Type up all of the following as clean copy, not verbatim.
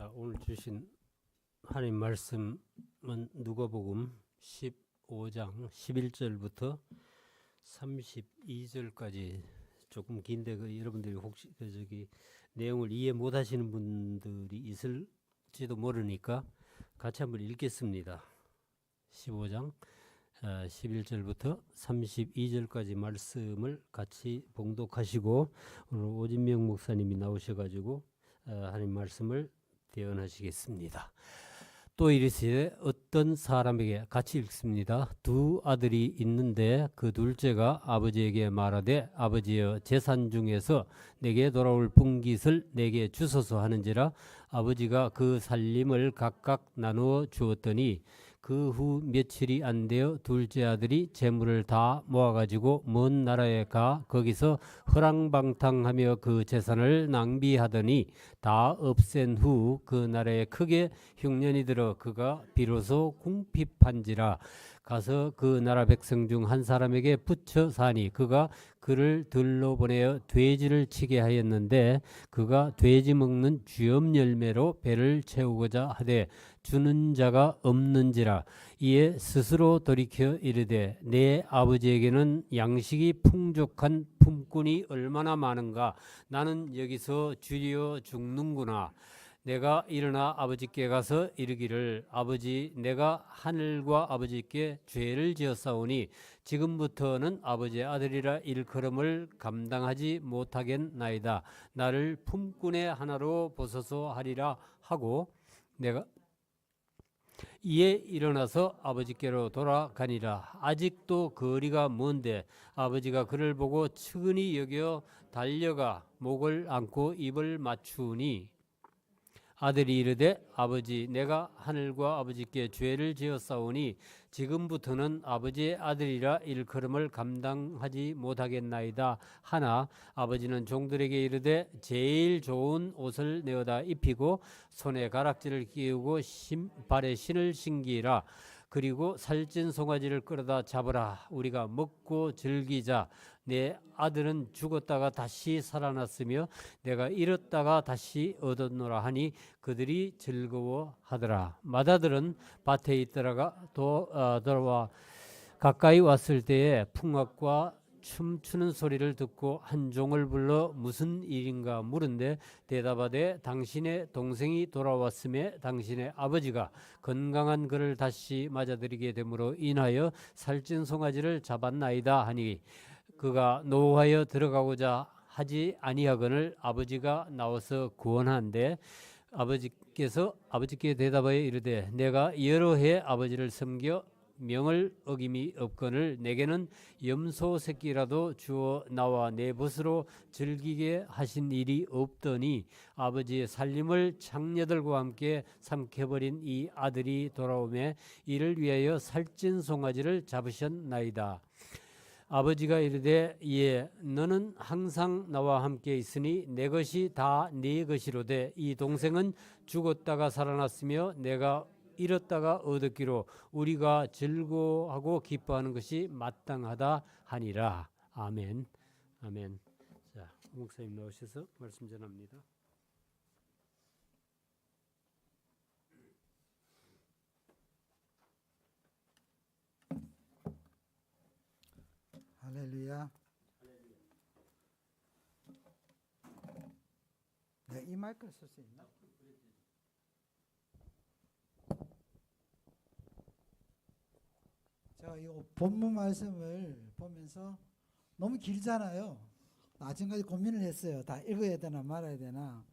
자, 오늘 주신 하나님 말씀은 누가복음 15장 11절부터 32절까지 조금 긴데 여러분들이 혹시 내용을 이해 못 하시는 분들이 있을지도 모르니까 같이 한번 읽겠습니다. 15장 11절부터 32절까지 말씀을 같이 봉독하시고 오늘 오진명 목사님이 나오셔가지고 하나님 말씀을 대언하시겠습니다. 또 이르시되 어떤 사람에게 같이 읽습니다. 두 아들이 있는데 그 둘째가 아버지에게 말하되 아버지여 재산 중에서 내게 돌아올 분깃을 내게 주소서 하는지라 아버지가 그 살림을 각각 나누어 주었더니 그 후 며칠이 안 되어 둘째 아들이 재물을 다 모아가지고 먼 나라에 가 거기서 허랑방탕하며 그 재산을 낭비하더니 다 없앤 후 그 나라에 크게 흉년이 들어 그가 비로소 궁핍한지라 가서 그 나라 백성 중 한 사람에게 붙여 사니 그가 그를 들러 보내어 돼지를 치게 하였는데 그가 돼지 먹는 쥐엄 열매로 배를 채우고자 하되 주는 자가 없는지라 이에 스스로 돌이켜 이르되 내 아버지에게는 양식이 풍족한 품꾼이 얼마나 많은가 나는 여기서 주리어 죽는구나. 내가 일어나 아버지께 가서 이르기를 아버지 내가 하늘과 아버지께 죄를 지었사오니 지금부터는 아버지의 아들이라 일컬음을 감당하지 못하겠나이다. 나를 품꾼의 하나로 보소서 하리라 하고 내가 이에 일어나서 아버지께로 돌아가니라. 아직도 거리가 먼데 아버지가 그를 보고 측은히 여겨 달려가 목을 안고 입을 맞추니 아들이 이르되 아버지 내가 하늘과 아버지께 죄를 지었사오니 지금부터는 아버지의 아들이라 일컬음을 감당하지 못하겠나이다 하나 아버지는 종들에게 이르되 제일 좋은 옷을 내어다 입히고 손에 가락지를 끼우고 발에 신을 신기라. 그리고 살찐 송아지를 끌어다 잡으라. 우리가 먹고 즐기자. 내 아들은 죽었다가 다시 살아났으며 내가 잃었다가 다시 얻었노라 하니 그들이 즐거워하더라. 맏아들은 밭에 있다가 돌아와 가까이 왔을 때에 풍악과 춤추는 소리를 듣고 한 종을 불러 무슨 일인가 물은데 대답하되 당신의 동생이 돌아왔음에 당신의 아버지가 건강한 그를 다시 맞아들이게 됨으로 인하여 살찐 송아지를 잡았나이다 하니 그가 노하여 들어가고자 하지 아니하거늘 아버지가 나와서 구원한데 아버지께 대답하여 이르되 내가 여러 해 아버지를 섬겨 명을 어김이 없거늘 내게는 염소 새끼라도 주어 나와 내 벗으로 즐기게 하신 일이 없더니 아버지의 살림을 장녀들과 함께 삼켜버린 이 아들이 돌아오매 이를 위하여 살찐 송아지를 잡으셨나이다. 아버지가 이르되 예 너는 항상 나와 함께 있으니 내 것이 다 네 것이로되 이 동생은 죽었다가 살아났으며 내가 잃었다가 얻었기로 우리가 즐거워하고 기뻐하는 것이 마땅하다 하니라. 아멘. 아멘. 자, 목사님 나오셔서 말씀 전합니다. 할렐루야. 네, 이 마이크를 쓸 수 있나? 제가 이 본문 말씀을 보면서 너무 길잖아요. 아침까지 고민을 했어요. 다 읽어야 되나 말아야 되나.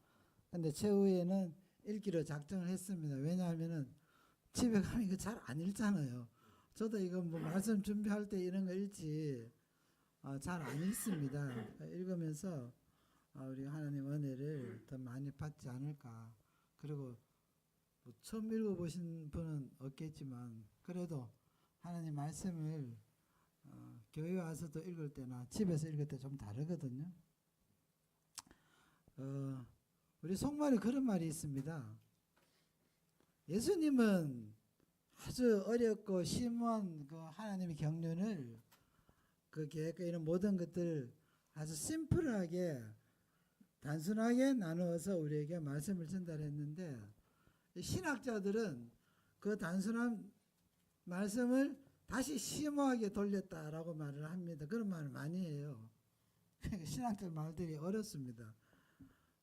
근데 최후에는 읽기로 작정을 했습니다. 왜냐하면은 집에 가면 이거 잘 안 읽잖아요. 저도 이거 뭐 말씀 준비할 때 이런 거 읽지 잘 안 읽습니다. 읽으면서 우리 하나님 은혜를 더 많이 받지 않을까. 그리고 뭐 처음 읽어보신 분은 없겠지만 그래도 하나님 말씀을 교회 와서도 읽을 때나 집에서 읽을 때 좀 다르거든요. 우리 속말에 그런 말이 있습니다. 예수님은 아주 어렵고 심오한 그 하나님의 경륜을 그 계획과 이런 모든 것들 아주 심플하게 단순하게 나누어서 우리에게 말씀을 전달했는데 신학자들은 그 단순한 말씀을 다시 심오하게 돌렸다라고 말을 합니다. 그런 말을 많이 해요. 신학자 말들이 어렵습니다.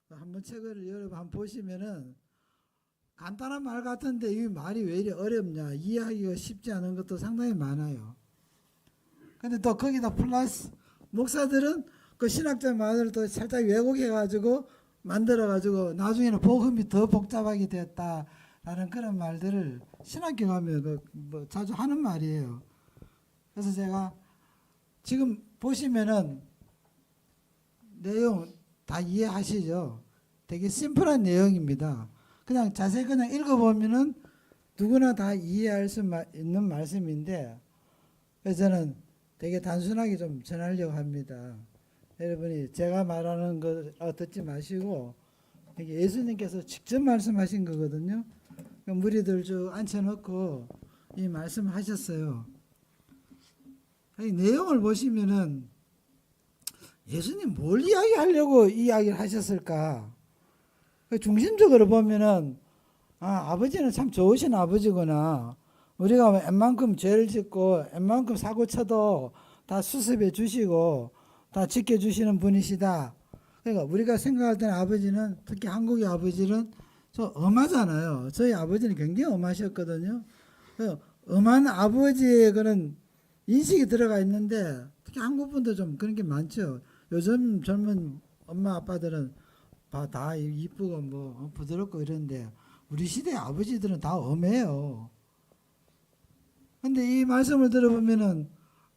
한번 책을 여러분 한번 보시면은 간단한 말 같은데 이 말이 왜 이리 어렵냐, 이해하기가 쉽지 않은 것도 상당히 많아요. 근데 또 거기다 플러스 목사들은 그 신학자 말을 또 살짝 왜곡해가지고 만들어가지고 나중에는 복음이 더 복잡하게 되었다라는 그런 말들을 신학교 가면 뭐 자주 하는 말이에요. 그래서 제가 지금 보시면은 내용 다 이해하시죠? 되게 심플한 내용입니다. 그냥 자세히 그냥 읽어보면은 누구나 다 이해할 수 있는 말씀인데, 그래서 저는 되게 단순하게 좀 전하려고 합니다. 여러분이 제가 말하는 거 듣지 마시고, 이게 예수님께서 직접 말씀하신 거거든요. 무리들 쭉 앉혀놓고 이 말씀하셨어요. 이 내용을 보시면은 예수님 뭘 이야기하려고 이 이야기를 하셨을까? 중심적으로 보면은 아버지는 참 좋으신 아버지구나. 우리가 웬만큼 죄를 짓고 웬만큼 사고 쳐도 다 수습해 주시고 다 지켜주시는 분이시다. 그러니까 우리가 생각할 때는 아버지는, 특히 한국의 아버지는 좀 엄하잖아요. 저희 아버지는 굉장히 엄하셨거든요. 엄한 아버지의 그런 인식이 들어가 있는데, 특히 한국 분도 좀 그런 게 많죠. 요즘 젊은 엄마 아빠들은 다 이쁘고 뭐 부드럽고 이런데 우리 시대의 아버지들은 다 엄해요. 근데 이 말씀을 들어보면은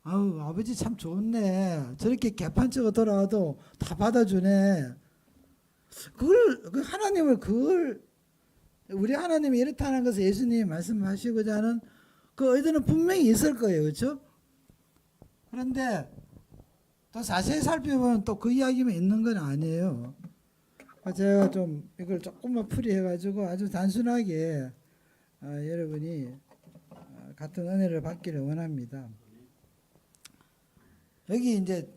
아우, 아버지 참 좋네. 저렇게 개판치고 돌아와도 다 받아주네. 우리 하나님이 이렇다는 것을 예수님이 말씀하시고자 하는 그 의도는 분명히 있을 거예요. 그렇죠? 그런데 또 자세히 살펴보면 또 그 이야기만 있는 건 아니에요. 제가 좀 이걸 조금만 풀이해가지고 아주 단순하게 여러분이 같은 은혜를 받기를 원합니다. 여기 이제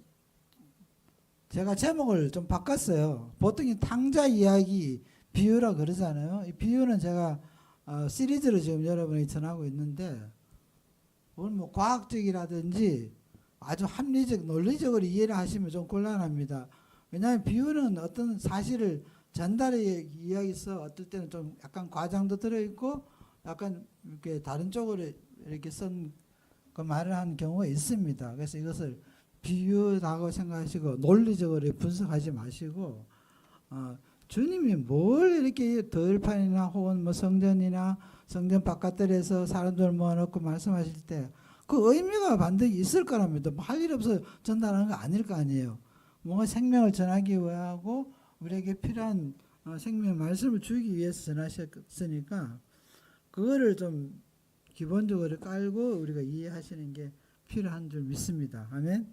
제가 제목을 좀 바꿨어요. 보통 이 탕자 이야기 비유라 그러잖아요. 이 비유는 제가 시리즈로 지금 여러분이 전하고 있는데, 오늘 뭐 과학적이라든지 아주 합리적, 논리적으로 이해를 하시면 좀 곤란합니다. 왜냐하면 비유는 어떤 사실을 전달의 이야기서 어떨 때는 좀 약간 과장도 들어있고 약간 이렇게 다른 쪽으로 이렇게 쓴 그 말을 하는 경우가 있습니다. 그래서 이것을 비유라고 생각하시고 논리적으로 분석하지 마시고, 주님이 뭘 이렇게 들판이나 혹은 뭐 성전이나 성전 바깥들에서 사람들 모아놓고 말씀하실 때 그 의미가 반드시 있을 거랍니다. 뭐 할 일 없어 전달하는 거 아닐 거 아니에요. 뭔가 생명을 전하기 위하고 우리에게 필요한 생명 말씀을 주기 위해서 전하셨으니까 그거를 좀 기본적으로 깔고 우리가 이해하시는 게 필요한 줄 믿습니다. 아멘.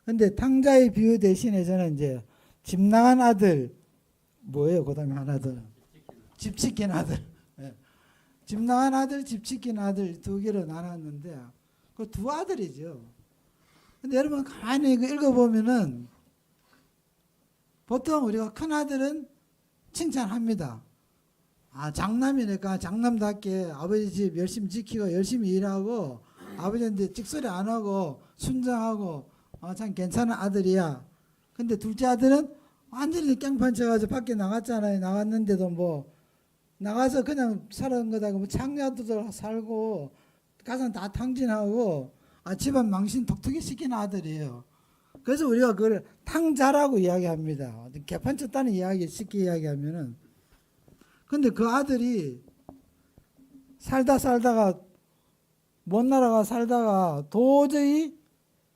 근데 탕자의 비유 대신에 저는 이제 집 나간 아들, 뭐예요? 그 다음에 하나 더. 집 지킨 아들. 네. 집 나간 아들, 집 지킨 아들 두 개로 나눴는데 그 두 아들이죠. 근데 여러분 가만히 읽어보면은 보통 우리가 큰 아들은 칭찬합니다. 장남이니까 장남답게 아버지 집 열심히 지키고 열심히 일하고 아버지한테 찍소리 안 하고 순정하고 참 괜찮은 아들이야. 근데 둘째 아들은 완전히 깽판 쳐가지고 밖에 나갔잖아요. 나갔는데도 뭐 나가서 그냥 살아온 거다. 뭐 창녀도 살고 가서 다 탕진하고 집안 망신 톡톡히 시킨 아들이에요. 그래서 우리가 그걸 탕자라고 이야기합니다. 개판 쳤다는 이야기 쉽게 이야기하면은. 근데 그 아들이 살다가 먼 나라가 살다가 도저히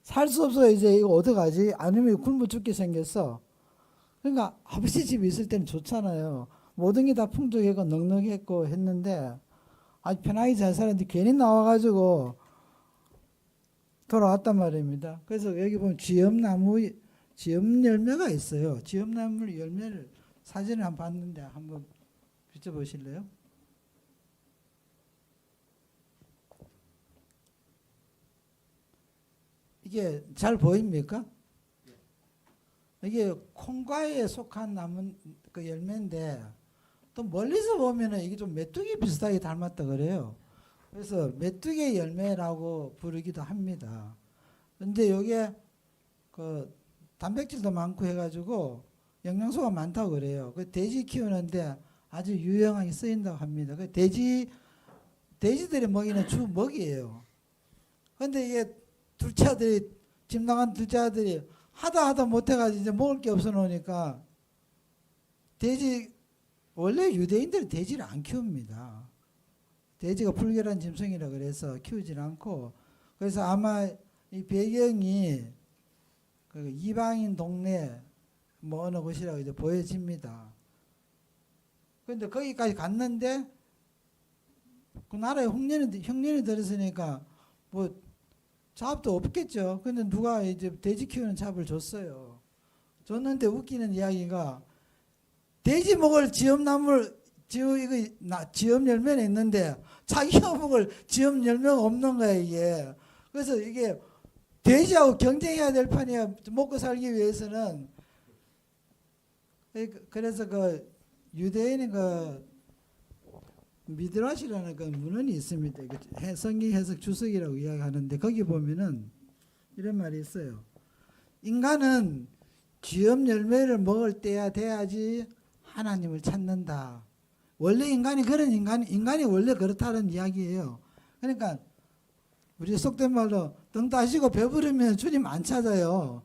살 수 없어요. 이제 이거 어떡하지? 아니면 굶어 죽게 생겼어. 그러니까 아버지 집에 있을 때는 좋잖아요. 모든 게 다 풍족했고 넉넉했고 했는데 아주 편하게 잘 살았는데 괜히 나와가지고 돌아왔단 말입니다. 그래서 여기 보면 쥐엄 열매가 있어요. 쥐엄나무 열매를 사진을 한번 봤는데 한번 비춰보실래요? 이게 잘 보입니까? 이게 콩과에 속한 나무 그 열매인데 또 멀리서 보면은 이게 좀 메뚜기 비슷하게 닮았다 그래요. 그래서 메뚜기 열매라고 부르기도 합니다. 근데 요게 그 단백질도 많고 해가지고 영양소가 많다고 그래요. 그 돼지 키우는데 아주 유용하게 쓰인다고 합니다. 그 돼지들이 먹이는 주 먹이에요. 근데 이게 둘째 아들이 집 나간 둘째 아들이 하다 못해가지고 이제 먹을 게 없어 놓으니까 돼지 원래 유대인들은 돼지를 안 키웁니다. 돼지가 불결한 짐승이라 그래서 키우질 않고 그래서 아마 이 배경이 그 이방인 동네 뭐 어느 곳이라고 이제 보여집니다. 그런데 거기까지 갔는데 그 나라에 흉년이 들었으니까 뭐 잡도 없겠죠. 근데 누가 이제 돼지 키우는 잡을 줬어요. 줬는데 웃기는 이야기가 돼지 먹을 지엄 열매는 있는데 자기가 먹을 지엄 열매가 없는 거야 이게. 그래서 이게 돼지하고 경쟁해야 될 판이야. 먹고 살기 위해서는. 그래서 그 유대인의 그 미드라시라는 그 문헌이 있습니다. 성경 해석 주석이라고 이야기하는데 거기 보면은 이런 말이 있어요. 인간은 쥐엄 열매를 먹을 때야 돼야지 하나님을 찾는다. 원래 인간이 그런 인간이 원래 그렇다는 이야기예요. 그러니까 우리 속된 말로 등 따시고 배부르면 주님 안 찾아요.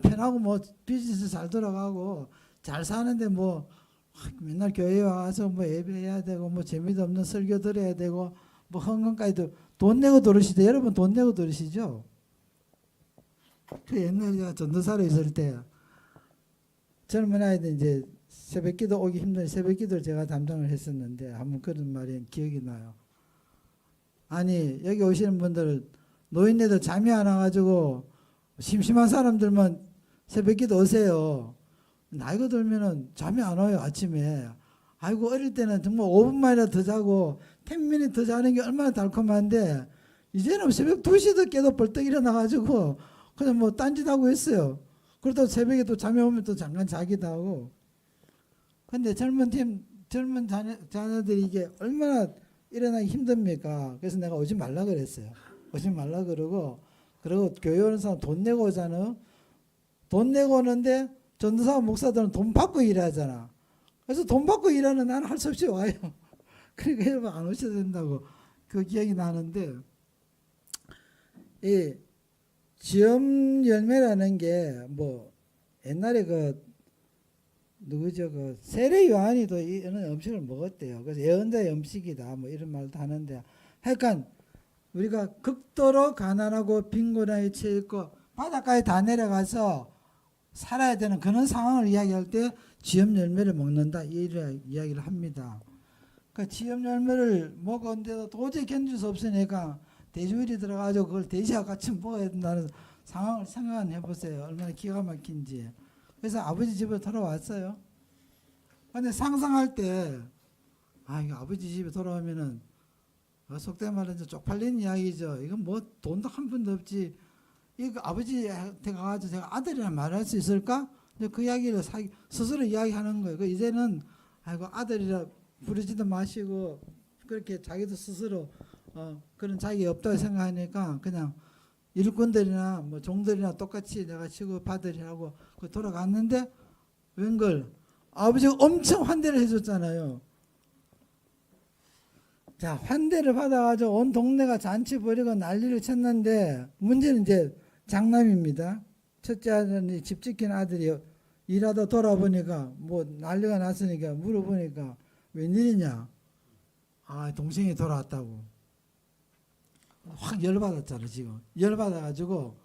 편하고 뭐 비즈니스 잘 돌아가고 잘 사는데 뭐 맨날 교회에 와서 뭐 예배해야 되고 뭐 재미도 없는 설교 들어야 되고 뭐 헌금까지도 돈 내고 들으시죠. 여러분 돈 내고 들으시죠? 그 옛날에 제가 전도사로 있을 때 젊은 아이들 이제 새벽기도 오기 힘든 새벽기도를 제가 담당을 했었는데 한번 그런 말이 기억이 나요. 아니 여기 오시는 분들 노인네들 잠이 안 와가지고 심심한 사람들만 새벽기도 오세요. 나이가 들면은 잠이 안 와요 아침에. 아이고 어릴 때는 정말 5분만이라도 더 자고 10미니트 더 자는 게 얼마나 달콤한데 이제는 새벽 2시도 깨도 벌떡 일어나가지고 그냥 뭐 딴짓하고 있어요. 그러다 새벽에 또 잠이 오면 또 잠깐 자기도 하고. 근데 젊은 자녀들이 이게 얼마나 일어나기 힘듭니까? 그래서 내가 오지 말라 그랬어요. 오지 말라 그러고 교회 오는 사람 돈 내고 오잖아. 돈 내고 오는데 전도사 목사들은 돈 받고 일하잖아. 그래서 돈 받고 일하는 나는 할 수 없이 와요. 그러니까 여러분 안 오셔도 된다고 그 기억이 나는데 이 지엄 열매라는 게 뭐 옛날에 그 누구죠 그 세례 요한이도 이런 음식을 먹었대요. 그래서 예언자의 음식이다 뭐 이런 말도 하는데 하여간 우리가 극도로 가난하고 빈곤하게 처해 있고 바닷가에 다 내려가서 살아야 되는 그런 상황을 이야기할 때 지엄 열매를 먹는다 이런 이야기를 합니다. 그 지엄 열매를 먹었는데도 도저히 견딜 수 없으니까 돼지우리 들어가지고 그걸 돼지와 같이 먹어야 된다는 상황을 생각해 보세요. 얼마나 기가 막힌지. 그래서 아버지 집에 돌아왔어요. 근데 상상할 때 이거 아버지 집에 돌아오면은 속된 말로 이제 쪽팔린 이야기죠. 이건 뭐 돈도 한 푼도 없지. 이거 아버지한테 가가지고 제가 아들이란 말할 수 있을까? 그 이야기를 스스로 이야기하는 거예요. 이제는 아들이라 부르지도 마시고 그렇게 자기도 스스로 그런 자격이 없다고 생각하니까 그냥 일꾼들이나 뭐 종들이나 똑같이 내가 취급받으리라고 돌아갔는데 웬걸 아버지가 엄청 환대를 해줬잖아요. 자, 환대를 받아가지고 온 동네가 잔치 벌이고 난리를 쳤는데 문제는 이제 장남입니다. 첫째 아들이 집 지킨 아들이 일하다 돌아보니까 뭐 난리가 났으니까 물어보니까 웬일이냐. 동생이 돌아왔다고. 확 열받았잖아 지금. 열받아가지고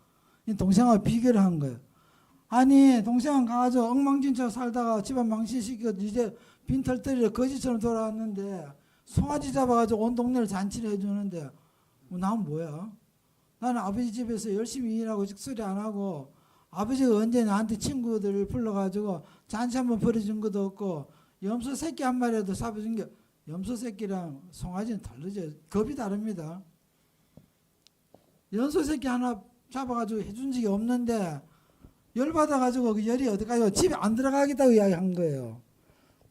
동생하고 비교를 한 거예요. 아니 동생은 가가지고 엉망진창 살다가 집안 망신시키고 이제 빈털터리를 거지처럼 돌아왔는데 송아지 잡아가지고 온 동네를 잔치를 해주는데 난 뭐야? 나는 아버지 집에서 열심히 일하고 직소리 안 하고 아버지가 언제 나한테 친구들을 불러가지고 잔치 한번 벌여준 것도 없고 염소 새끼 한 마리라도 잡아준 게 염소 새끼랑 송아지는 다르죠. 겁이 다릅니다. 염소 새끼 하나 잡아가지고 해준 적이 없는데 열받아가지고 그 열이 어디까지 집에 안 들어가겠다고 이야기한 거예요.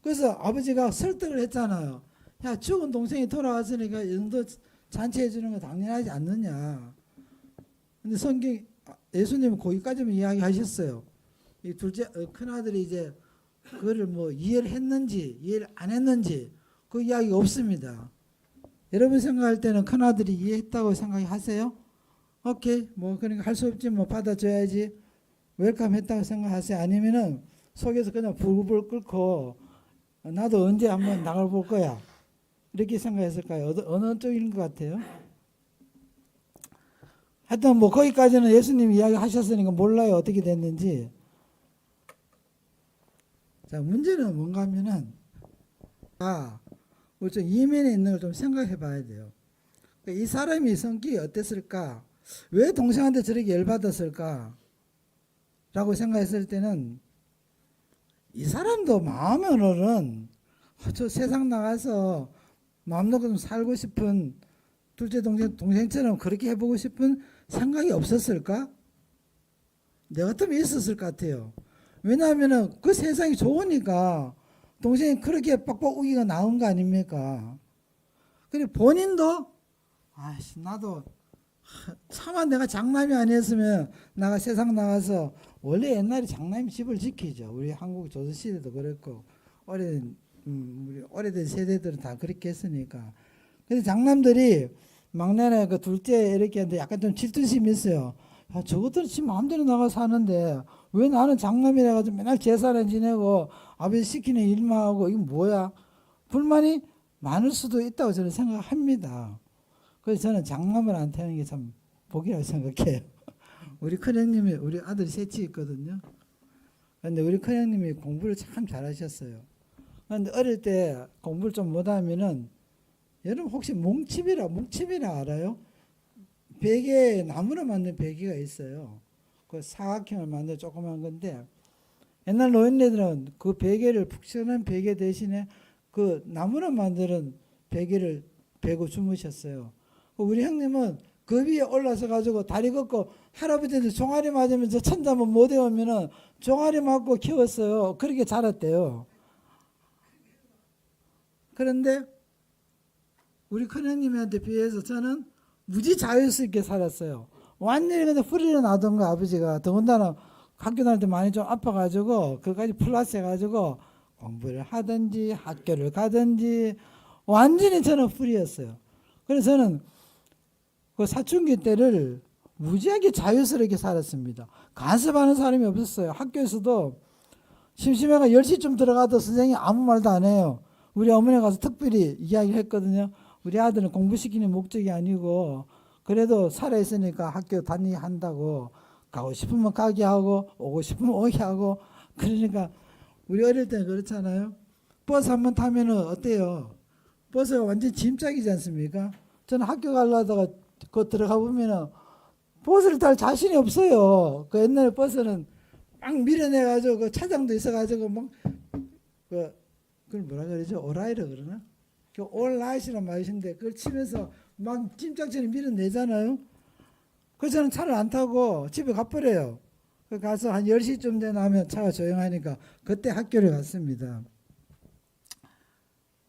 그래서 아버지가 설득을 했잖아요. 야, 죽은 동생이 돌아왔으니까 이 정도 잔치해 주는 거 당연하지 않느냐. 근데 예수님은 거기까지만 이야기하셨어요. 이 둘째 큰 아들이 이제 그거를 뭐 이해를 했는지 이해를 안 했는지 그 이야기가 없습니다. 여러분 생각할 때는 큰 아들이 이해했다고 생각하세요? 오케이, 뭐 그러니까 할 수 없지, 뭐 받아줘야지, 웰컴했다고 생각하세요? 아니면은 속에서 그냥 불불 끓고 나도 언제 한번 나가볼 거야 이렇게 생각했을까요? 어느 쪽인 것 같아요? 하여튼 뭐 거기까지는 예수님이 이야기하셨으니까 몰라요, 어떻게 됐는지. 자, 문제는 뭔가 하면은 우리 좀 이면에 있는 걸 좀 생각해 봐야 돼요. 이 사람이 성격이 어땠을까? 왜 동생한테 저렇게 열받았을까? 라고 생각했을 때는 이 사람도 마음으로는 저 세상 나가서 마음 놓고 좀 살고 싶은, 둘째 동생처럼 그렇게 해보고 싶은 생각이 없었을까? 내 같으면 있었을 것 같아요. 왜냐하면 그 세상이 좋으니까 동생이 그렇게 빡빡 우기가 나온 거 아닙니까? 그리고 본인도 나도 차마 내가 장남이 아니었으면 나가 세상 나가서, 원래 옛날에 장남이 집을 지키죠. 우리 한국 조선시대도 그랬고 우리 오래된 세대들은 다 그렇게 했으니까. 근데 장남들이 막내나 그 둘째 이렇게 하는데 약간 좀 질투심이 있어요. 야, 저것들은 지 마음대로 나가 사는데 왜 나는 장남이라 가지고 맨날 제사를 지내고 아버지 시키는 일만 하고, 이거 뭐야? 불만이 많을 수도 있다고 저는 생각합니다. 그래서 저는 장남을 안 태우는 게 참 복이라고 생각해요. 우리 큰형님이, 우리 아들이 셋이 있거든요. 그런데 우리 큰형님이 공부를 참 잘하셨어요. 그런데 어릴 때 공부를 좀 못하면은, 여러분 혹시 뭉칩이라 알아요? 베개, 나무로 만든 베개가 있어요. 그 사각형을 만든 조그만 건데, 옛날 노인네들은 그 베개를, 푹신한 베개 대신에 그 나무로 만드는 베개를 베고 주무셨어요. 우리 형님은 그 위에 올라서 가지고 다리 걷고 할아버지한테 종아리 맞으면서 천잠을 못 외우면은 종아리 맞고 키웠어요. 그렇게 자랐대요. 그런데 우리 큰형님한테 비해서 저는 무지 자유스럽게 살았어요. 완전히 근데 뿌리를 놔둔 거, 아버지가. 더군다나 학교 다닐 때 많이 좀 아파가지고 그까지 플러스 해가지고 공부를 하든지 학교를 가든지 완전히 저는 풀이었어요. 그래서 저는 그 사춘기 때를 무지하게 자유스럽게 살았습니다. 간섭하는 사람이 없었어요. 학교에서도 심심해가 10시쯤 들어가도 선생님이 아무 말도 안 해요. 우리 어머니가 가서 특별히 이야기를 했거든요. 우리 아들은 공부시키는 목적이 아니고 그래도 살아있으니까 학교 다니게 한다고, 가고 싶으면 가게 하고 오고 싶으면 오게 하고. 그러니까 우리 어릴 때는 그렇잖아요. 버스 한번 타면은 어때요? 버스가 완전 짐짝이지 않습니까? 저는 학교 가려다가 그 들어가 보면은 버스를 탈 자신이 없어요. 그 옛날에 버스는 막 밀어내가지고 그 차장도 있어가지고 막 그걸 뭐라 그러죠? 오라이라 그러나? 그 올라이시란 말인데 그걸 치면서 막 짐짝처럼 밀어내잖아요. 그래서 저는 차를 안 타고 집에 가버려요. 가서 한 10시쯤 되면 차가 조용하니까 그때 학교를 갔습니다.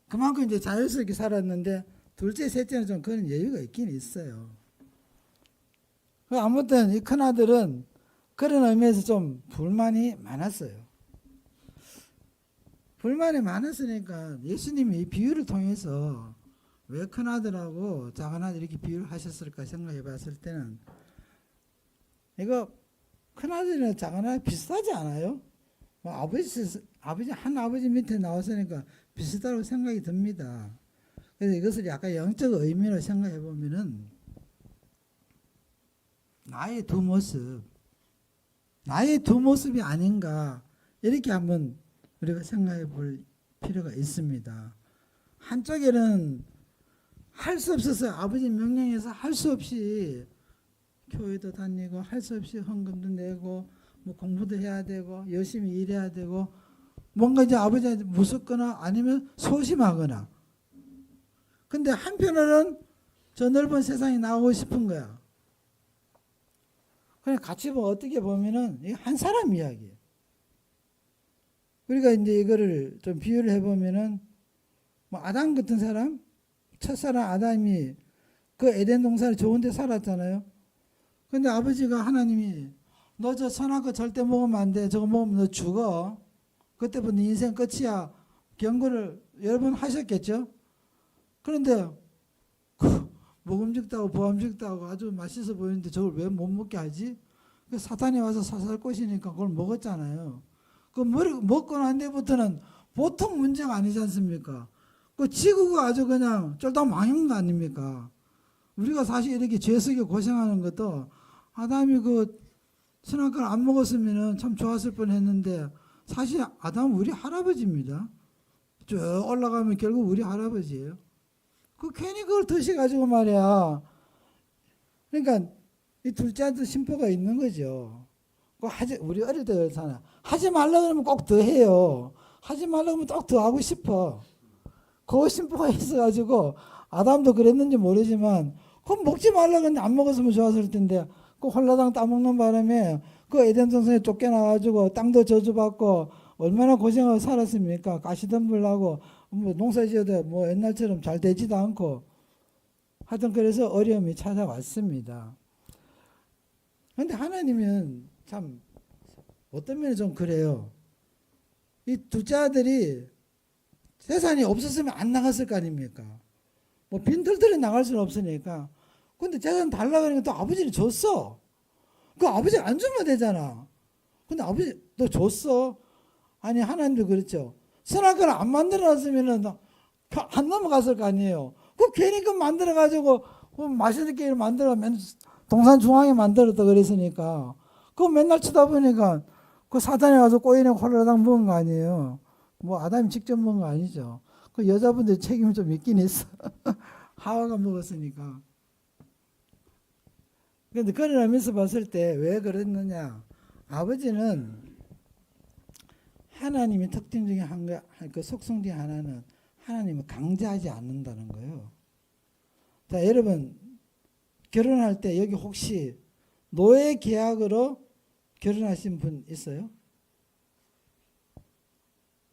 그만큼 이제 자유스럽게 살았는데 둘째, 셋째는 좀 그런 여유가 있긴 있어요. 아무튼 이 큰아들은 그런 의미에서 좀 불만이 많았어요. 불만이 많았으니까 예수님이 이 비유를 통해서 왜 큰아들하고 작은아들 이렇게 비유를 하셨을까 생각해 봤을 때는, 이거 큰아들이나 작은아들 비슷하지 않아요? 뭐 한 아버지 밑에 나왔으니까 비슷하다고 생각이 듭니다. 그래서 이것을 약간 영적 의미로 생각해 보면은 나의 두 모습이 아닌가, 이렇게 한번 우리가 생각해 볼 필요가 있습니다. 한쪽에는 할 수 없었어요. 아버지 명령에서 할 수 없이 교회도 다니고 할 수 없이 헌금도 내고 뭐 공부도 해야 되고 열심히 일해야 되고 뭔가 이제 아버지한테 무섭거나 아니면 소심하거나. 근데 한편으로는 저 넓은 세상에 나오고 싶은 거야. 그냥 같이 어떻게 보면은 한 사람 이야기예요. 우리가 이제 이거를 좀 비유를 해보면은 뭐 아담 같은 사람, 첫사람 아담이 그 에덴 동산에 좋은 데 살았잖아요. 근데 아버지가 하나님이 너 저 선악 거 절대 먹으면 안 돼. 저거 먹으면 너 죽어. 그때부터 네 인생 끝이야. 경고를 여러 번 하셨겠죠. 그런데 먹음직도 하고 보암직도 하고 아주 맛있어 보이는데 저걸 왜 못 먹게 하지? 그 사탄이 와서 사살 것이니까 그걸 먹었잖아요. 그 먹고 난 뒤부터는 보통 문제가 아니지 않습니까? 그 지구가 아주 그냥 쫄딱 망한 거 아닙니까? 우리가 사실 이렇게 죄 속에 고생하는 것도 아담이 그 선악과를 안 먹었으면 참 좋았을 뻔했는데 사실 아담은 우리 할아버지입니다. 쭉 올라가면 결국 우리 할아버지예요. 그 괜히 그걸 드셔가지고 말이야. 그러니까 이 둘째한테 심보가 있는 거죠. 우리 어릴 때 그렇잖아. 하지 말라 그러면 꼭 더 해요. 하지 말라 그러면 꼭 더 하고 싶어. 그 심보가 있어가지고 아담도 그랬는지 모르지만 그럼 먹지 말라 그랬는데 안 먹었으면 좋았을 텐데 그 홀라당 따먹는 바람에 그 에덴 동산에 쫓겨나가지고 땅도 저주받고 얼마나 고생하고 살았습니까? 가시덤불나고 뭐 농사 지어도 뭐 옛날처럼 잘 되지도 않고 하여튼 그래서 어려움이 찾아왔습니다. 그런데 하나님은 참 어떤 면에 좀 그래요. 이 둘째 아들이 재산이 없었으면 안 나갔을 거 아닙니까? 뭐 빈털털이 나갈 수는 없으니까. 근데 재산 달라 그러니까 또 아버지는 줬어. 그 아버지 안 주면 되잖아. 근데 아버지 너 줬어. 아니 하나님도 그렇죠. 선악과를 안 만들어놨으면 안 넘어갔을 거 아니에요. 그 괜히 그 만들어가지고 맛있게 만들어 동산 중앙에 만들었다 그랬으니까 그거 맨날 쳐다보니까 그 사단에 가서 꼬이네 홀라당 먹은 거 아니에요. 뭐 아담이 직접 먹은 거 아니죠. 그 여자분들 책임이 좀 있긴 있어. 하와가 먹었으니까. 그런데 그런 의미에서 봤을 때 왜 그랬느냐. 아버지는 하나님의 특징 중에 그 속성 중에 하나는 하나님을 강제하지 않는다는 거예요. 자, 여러분 결혼할 때 여기 혹시 노예 계약으로 결혼하신 분 있어요?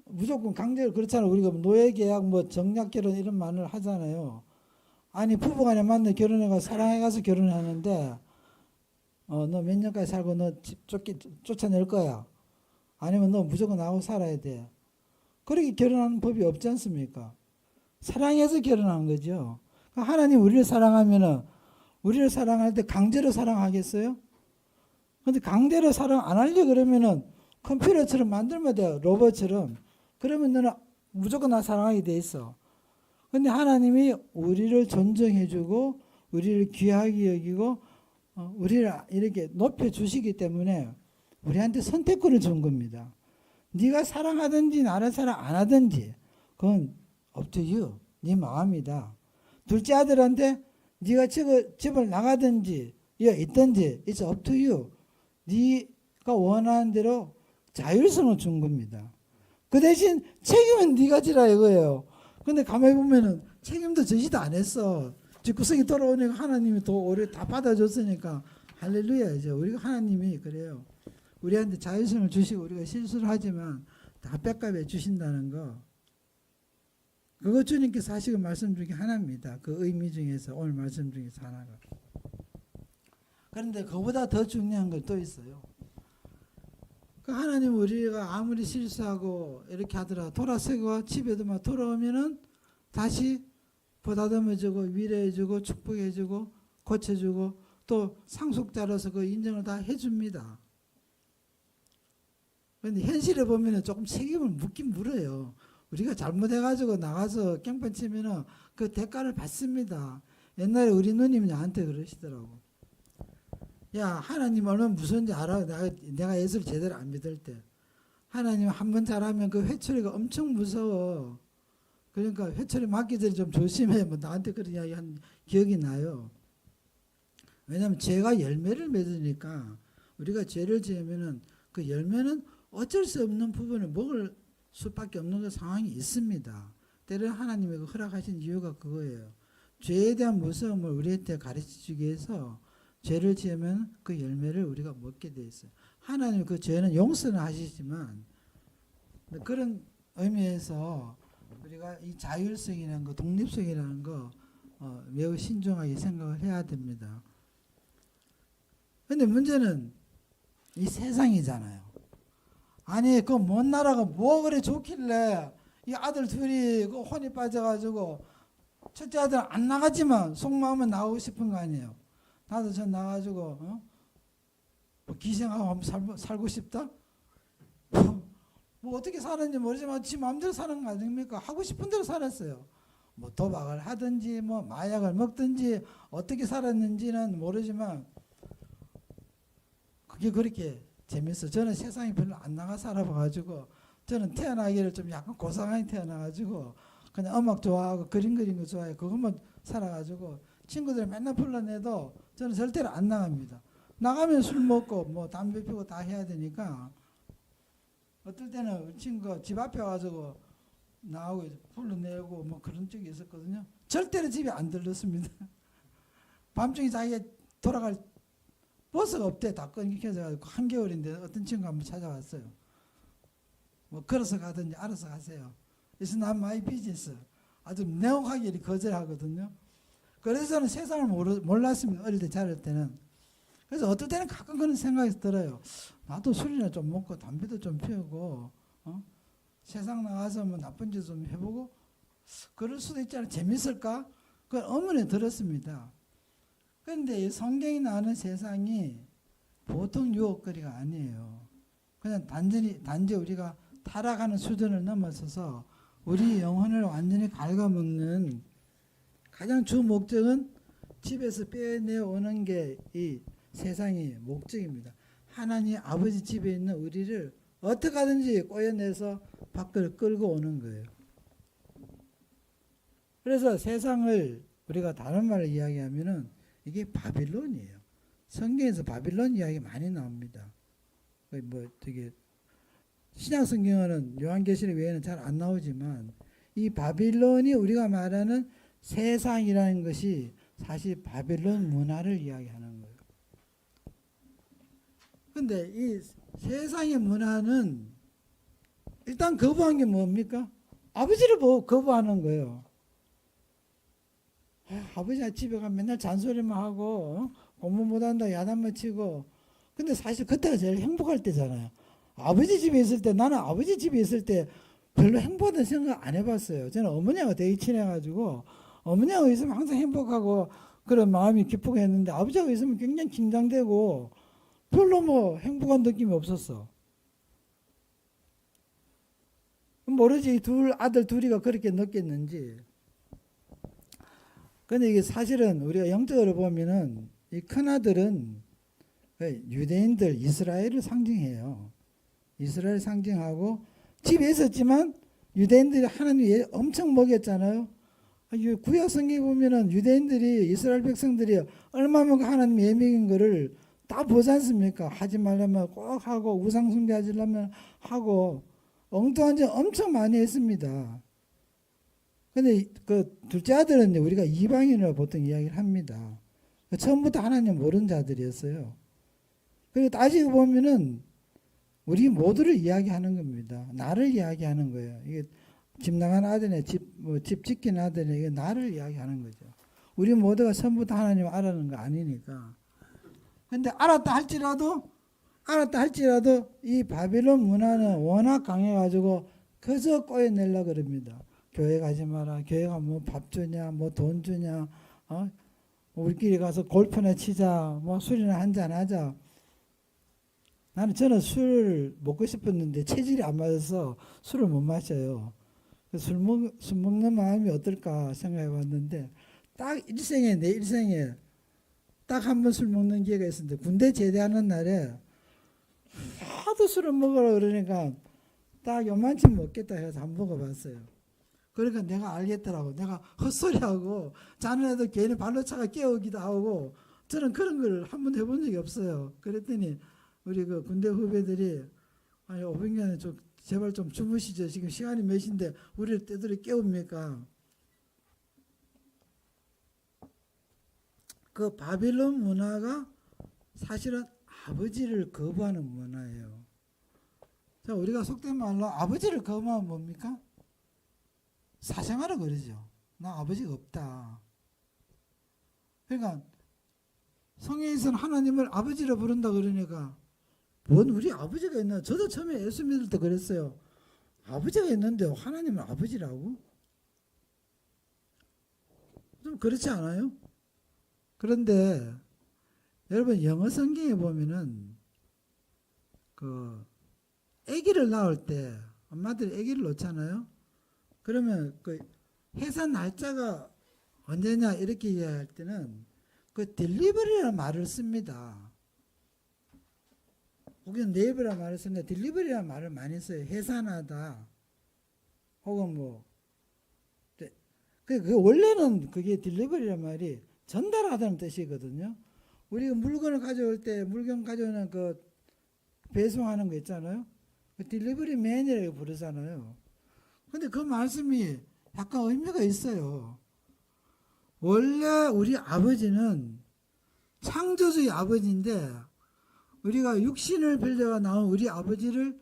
무조건 강제로 그렇잖아요. 우리가 노예 계약 뭐 정략 결혼 이런 말을 하잖아요. 아니 부부간에 만나 결혼해가 사랑해가서 결혼하는데 너 몇 년까지 살고 너 쫓아낼 거야. 아니면 너 무조건 나하고 살아야 돼. 그렇게 결혼하는 법이 없지 않습니까? 사랑해서 결혼한 거죠. 하나님 우리를 사랑하면은 우리를 사랑할 때 강제로 사랑하겠어요? 근데 강제로 사랑 안 하려 그러면은 컴퓨터처럼 만들면 돼요. 로봇처럼. 그러면 너는 무조건 나 사랑하게 돼 있어. 근데 하나님이 우리를 존중해주고 우리를 귀하게 여기고 우리를 이렇게 높여주시기 때문에 우리한테 선택권을 준 겁니다. 네가 사랑하든지 나를 사랑 안 하든지 그건 up to you. 네 마음이다. 둘째 아들한테 네가 집을 나가든지 있든지 it's up to you. 네가 원하는 대로 자율성을 준 겁니다. 그 대신 책임은 네가 지라 이거예요. 근데 가만히 보면은 책임도 저지도 안 했어. 집구석이 돌아오니까 하나님이 우리 다 받아줬으니까 할렐루야. 이제 우리가 하나님이 그래요. 우리한테 자율성을 주시고 우리가 실수를 하지만 다 뺏값해 주신다는 거. 그거 주님께서 하시는 말씀 중에 하나입니다. 그 의미 중에서 오늘 말씀 중에서 하나가. 그런데 그보다 더 중요한 걸 또 있어요. 그 하나님 우리가 아무리 실수하고 이렇게 하더라도 돌아서고 집에도 막 돌아오면은 다시 보다듬어주고 위로해주고 축복해주고 고쳐주고 또 상속자로서 그 인정을 다 해줍니다. 그런데 현실에 보면은 조금 책임을 묻긴 물어요. 우리가 잘못해가지고 나가서 깽판 치면은 그 대가를 받습니다. 옛날에 우리 누님이 나한테 그러시더라고. 야, 하나님 얼마나 무서운지 알아? 내가 예수를 제대로 안 믿을 때. 하나님 한 번 잘하면 그 회초리가 엄청 무서워. 그러니까 회초리 맞기 전에 좀 조심해. 뭐 나한테 그런 이야기 한 기억이 나요. 왜냐하면 죄가 열매를 맺으니까 우리가 죄를 지으면은 그 열매는 어쩔 수 없는 부분을 먹을 수밖에 없는 그 상황이 있습니다. 때로는 하나님이 허락하신 이유가 그거예요. 죄에 대한 무서움을 우리한테 가르쳐주기 위해서 죄를 지으면 그 열매를 우리가 먹게 돼 있어요. 하나님 그 죄는 용서는 하시지만 그런 의미에서 우리가 이 자율성이라는 거, 독립성이라는 거 매우 신중하게 생각을 해야 됩니다. 근데 문제는 이 세상이잖아요. 아니 그 먼 나라가 뭐 그래 좋길래 이 아들 둘이 그 혼이 빠져가지고 첫째 아들 안 나갔지만 속마음은 나오고 싶은 거 아니에요. 나도 전 나가지고 뭐 기생하고 한번 살고 싶다. 뭐 어떻게 사는지 모르지만 지 마음대로 사는 거 아닙니까? 하고 싶은 대로 살았어요. 뭐 도박을 하든지 뭐 마약을 먹든지 어떻게 살았는지는 모르지만 그게 그렇게 재밌어. 저는 세상에 별로 안 나가 살아봐가지고 저는 태어나기를 좀 약간 고상하게 태어나가지고 그냥 음악 좋아하고 그림 그리는 거 좋아해. 그것만 살아가지고 친구들 맨날 불러내도 저는 절대로 안 나갑니다. 나가면 술 먹고 뭐 담배 피우고 다 해야 되니까 어떨 때는 친구가 집 앞에 와가지고 나하고 불러내고 뭐 그런 적이 있었거든요. 절대로 집에 안 들렀습니다. 밤중에 자기가 돌아갈 버스가 없대. 다 끊겨져가지고 한겨울인데 어떤 친구가 한번 찾아왔어요. 뭐 걸어서 가든지 알아서 가세요. It's not my business. 아주 명확하게 거절하거든요. 그래서 저는 세상을 몰랐습니다. 어릴 때 자랄 때는. 그래서 어떨 때는 가끔 그런 생각이 들어요. 나도 술이나 좀 먹고 담배도 좀 피우고 세상 나가서 뭐 나쁜 짓 좀 해보고 그럴 수도 있잖아요. 재밌을까? 그걸 의문에 들었습니다. 그런데 성경이 나오는 세상이 보통 유혹거리가 아니에요. 그냥 단지 우리가 타락하는 수준을 넘어서서 우리 영혼을 완전히 갉아먹는 가장 주 목적은 집에서 빼내오는 게 이 세상의 목적입니다. 하나님 아버지 집에 있는 우리를 어떻게 하든지 꼬여내서 밖을 끌고 오는 거예요. 그래서 세상을 우리가 다른 말로 이야기하면은 이게 바빌론이에요. 성경에서 바빌론 이야기 많이 나옵니다. 뭐 되게 신약 성경은 요한계시록 외에는 잘 안 나오지만 이 바빌론이 우리가 말하는 세상이라는 것이 사실 바빌론 문화를 이야기하는 거예요. 근데 이 세상의 문화는 일단 거부한 게 뭡니까? 아버지를 거부하는 거예요. 아버지가 집에 가면 맨날 잔소리만 하고 공부 못한다 야단만 치고 근데 사실 그때가 제일 행복할 때잖아요. 아버지 집에 있을 때 나는 아버지 집에 있을 때 별로 행복하다는 생각 안 해봤어요. 저는 어머니하고 되게 친해가지고 어머니하고 있으면 항상 행복하고 그런 마음이 기쁘고 했는데 아버지하고 있으면 굉장히 긴장되고 별로 뭐 행복한 느낌이 없었어. 모르지 아들 둘이가 그렇게 느꼈는지. 근데 이게 사실은 우리가 영적으로 보면은 이 큰아들은 유대인들 이스라엘을 상징해요. 이스라엘 상징하고 집에 있었지만 유대인들이 하나님 엄청 먹였잖아요. 구약 성경에 보면은 유대인들이 이스라엘 백성들이 얼마만큼 하나님 예명인 거를 다 보지 않습니까? 하지 말라면 꼭 하고 우상 숭배하려면 하고 엉뚱한 짓 엄청 많이 했습니다. 근데 그 둘째 아들은 우리가 이방인으로 보통 이야기를 합니다. 처음부터 하나님 모르는 자들이었어요. 그리고 따지고 보면은 우리 모두를 이야기하는 겁니다. 나를 이야기하는 거예요. 이게 집 나간 아들네, 집 짓긴 아들네, 이게 나를 이야기하는 거죠. 우리 모두가 처음부터 하나님 알아는 거 아니니까. 근데 알았다 할지라도 이 바빌론 문화는 워낙 강해가지고 그저 꼬여내려고 그럽니다. 교회 가지 마라. 교회가 뭐 밥 주냐, 뭐 돈 주냐, 우리끼리 가서 골프나 치자, 뭐 술이나 한잔 하자. 저는 술을 먹고 싶었는데 체질이 안 맞아서 술을 못 마셔요. 술 먹는 마음이 어떨까 생각해 봤는데 내 일생에 딱 한 번 술 먹는 기회가 있었는데 군대 제대하는 날에 하도 술을 먹으라 그러니까 딱 요만큼 먹겠다 해서 한번 먹어봤어요. 그러니까 내가 알겠더라고. 내가 헛소리하고 자는 애들 괜히 발로 차가 깨우기도 하고 저는 그런 걸 한 번 해본 적이 없어요. 그랬더니 우리 그 군대 후배들이 아니 500년에 좀 제발 좀 주무시죠. 지금 시간이 몇 시인데 우리를 때들이 깨웁니까? 그 바빌론 문화가 사실은 아버지를 거부하는 문화예요. 자, 우리가 속된 말로 아버지를 거부하면 뭡니까? 사생활을 그러죠. 나 아버지가 없다. 그러니까 성경에서는 하나님을 아버지로 부른다 그러니까 뭔 우리 아버지가 있나? 저도 처음에 예수 믿을 때 그랬어요. 아버지가 있는데 하나님은 아버지라고? 좀 그렇지 않아요? 그런데 여러분 영어 성경에 보면은 그 아기를 낳을 때 엄마들이 아기를 놓잖아요. 그러면 그 해산 날짜가 언제냐 이렇게 이야기할 때는 그 딜리버리라는 말을 씁니다. 우리는 네이버라는 말을 쓰는데 딜리버리라는 말을 많이 써요. 해산하다 혹은 뭐 그 원래는 그게 딜리버리라는 말이 전달하다는 뜻이거든요. 우리가 물건을 가져올 때 물건 가져오는 그 배송하는 거 있잖아요. 그 딜리버리 맨이라고 부르잖아요. 근데 그 말씀이 약간 의미가 있어요. 원래 우리 아버지는 창조주의 아버지인데 우리가 육신을 빌려가 나온 우리 아버지를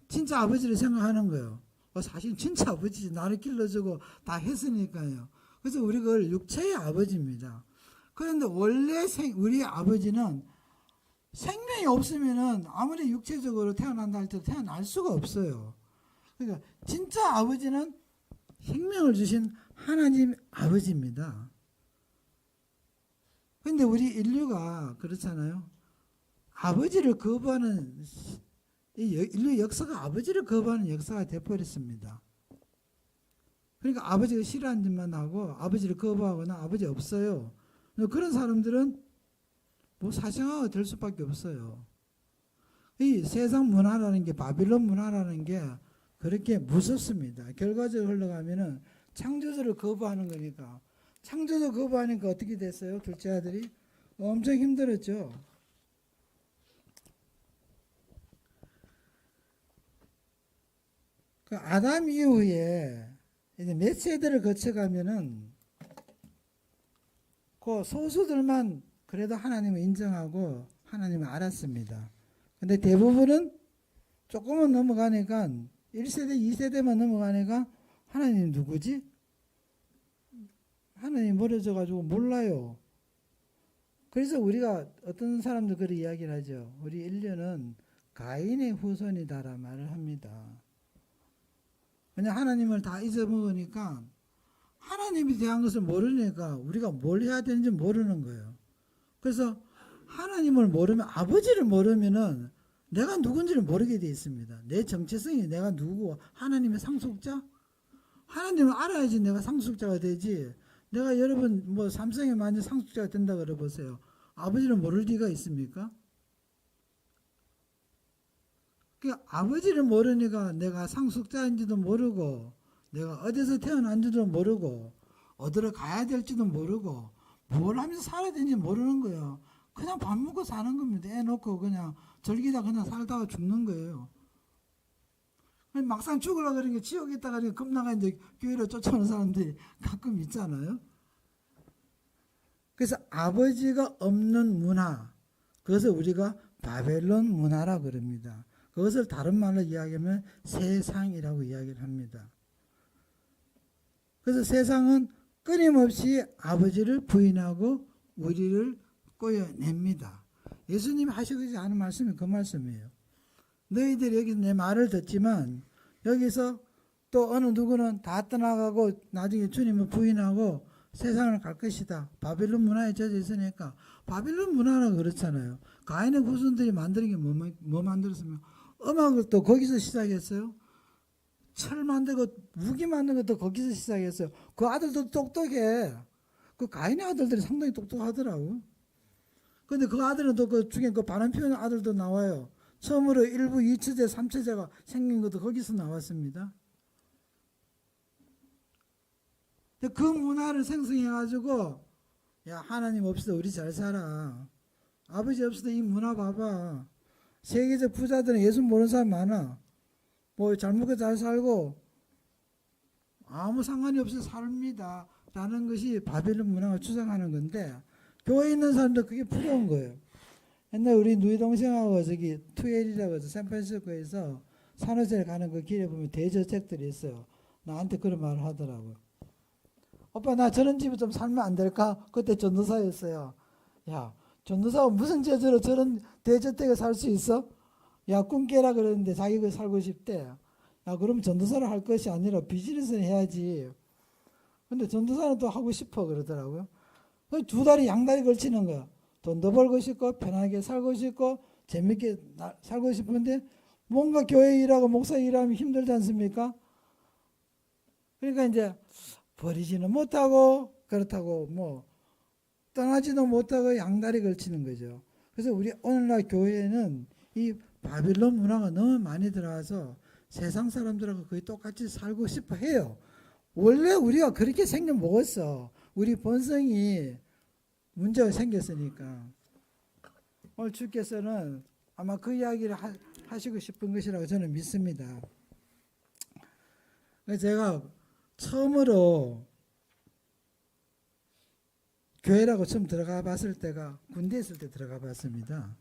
진짜 아버지를 생각하는 거예요. 사실 진짜 아버지지. 나를 길러주고 다 했으니까요. 그래서 우리 그걸 육체의 아버지입니다. 그런데 원래 우리 아버지는 생명이 없으면은 아무리 육체적으로 태어난다 할지라도 태어날 수가 없어요. 그러니까 진짜 아버지는 생명을 주신 하나님 아버지입니다. 그런데 우리 인류가 그렇잖아요. 아버지를 거부하는 이 인류 역사가 아버지를 거부하는 역사가 되어버렸습니다. 그러니까 아버지가 싫어하는 짓만 하고 아버지를 거부하거나 아버지 없어요. 그런 사람들은 뭐 사생아가 될 수밖에 없어요. 이 세상 문화라는 게 바빌론 문화라는 게 그렇게 무섭습니다. 결과적으로 흘러가면은 창조주를 거부하는 거니까 창조주 거부하니까 어떻게 됐어요? 둘째 아들이 엄청 힘들었죠. 그 아담 이후에 이제 몇 세대를 거쳐가면은 그 소수들만 그래도 하나님을 인정하고 하나님을 알았습니다. 근데 대부분은 조금은 넘어가니까 1세대, 2세대만 넘어가니까 하나님 누구지? 하나님 멀어져가지고 몰라요. 그래서 우리가 어떤 사람들 그런 이야기를 하죠. 우리 인류는 가인의 후손이다라는 말을 합니다. 왜냐 하나님을 다 잊어먹으니까 하나님에 대한 것을 모르니까 우리가 뭘 해야 되는지 모르는 거예요. 그래서 하나님을 모르면 아버지를 모르면은 내가 누군지를 모르게 되어 있습니다. 내 정체성이 내가 누구고 하나님의 상속자? 하나님을 알아야지 내가 상속자가 되지. 내가 여러분 뭐 삼성에 만약 상속자가 된다 그래 보세요. 아버지를 모를 리가 있습니까? 아버지를 모르니까 내가 상속자인지도 모르고 내가 어디서 태어난지도 모르고 어디로 가야 될지도 모르고 뭘 하면서 살아야 되는지 모르는 거예요. 그냥 밥 먹고 사는 겁니다. 애 놓고 그냥 절기다 그냥 살다가 죽는 거예요. 막상 죽으려고 그러는 게 지옥에 있다가 겁나가 이제 교회로 쫓아오는 사람들이 가끔 있잖아요. 그래서 아버지가 없는 문화, 그것을 우리가 바벨론 문화라고 그럽니다. 그것을 다른 말로 이야기하면 세상이라고 이야기를 합니다. 그래서 세상은 끊임없이 아버지를 부인하고 우리를 꼬여냅니다. 예수님이 하시지 않은 말씀이 그 말씀이에요. 너희들이 여기서 내 말을 듣지만 여기서 또 어느 누구는 다 떠나가고 나중에 주님을 부인하고 세상을 갈 것이다. 바빌론 문화에 젖어 있으니까 바빌론 문화는 그렇잖아요. 가인의 후손들이 만드는 게 뭐 만들었으면 음악을 또 거기서 시작했어요. 철 만들고 무기 만드는 것도 거기서 시작했어요. 그 아들도 똑똑해. 그 가인의 아들들이 상당히 똑똑하더라고. 근데 그 아들은 또 그 중에 그 바람 피우는 아들도 나와요. 처음으로 1부 2처제 3처제가 생긴 것도 거기서 나왔습니다. 그 문화를 생성해가지고 야 하나님 없어도 우리 잘 살아. 아버지 없어도 이 문화 봐봐. 세계적 부자들은 예수 모르는 사람 많아. 뭐 잘 먹고 잘 살고 아무 상관이 없이 삽니다. 라는 것이 바벨론 문화가 주장하는 건데 교회에 있는 사람들 그게 부러운 거예요. 옛날 우리 누이 동생하고 저기 투엘이라고 해서 샌프란시스코에서 산호제를 가는 그 길에 보면 대저택들이 있어요. 나한테 그런 말을 하더라고요. 오빠 나 저런 집에 좀 살면 안 될까? 그때 전도사였어요. 야 전도사가 무슨 재주로 저런 대저택에 살 수 있어? 야 꿈 깨라 그러는데 자기 그 살고 싶대. 야 그럼 전도사를 할 것이 아니라 비즈니스를 해야지. 근데 전도사는 또 하고 싶어 그러더라고요. 두 다리 양다리 걸치는 거야. 돈도 벌고 싶고 편하게 살고 싶고 재밌게 살고 싶은데 뭔가 교회 일하고 목사 일하면 힘들지 않습니까? 그러니까 이제 버리지는 못하고 그렇다고 뭐 떠나지도 못하고 양다리 걸치는 거죠. 그래서 우리 오늘날 교회에는 이 바빌론 문화가 너무 많이 들어와서 세상 사람들하고 거의 똑같이 살고 싶어 해요. 원래 우리가 그렇게 생겨 먹었어. 우리 본성이 문제가 생겼으니까. 오늘 주께서는 아마 그 이야기를 하시고 싶은 것이라고 저는 믿습니다. 그래서 제가 처음으로 교회라고 처음 들어가 봤을 때가 군대 있을 때 들어가 봤습니다.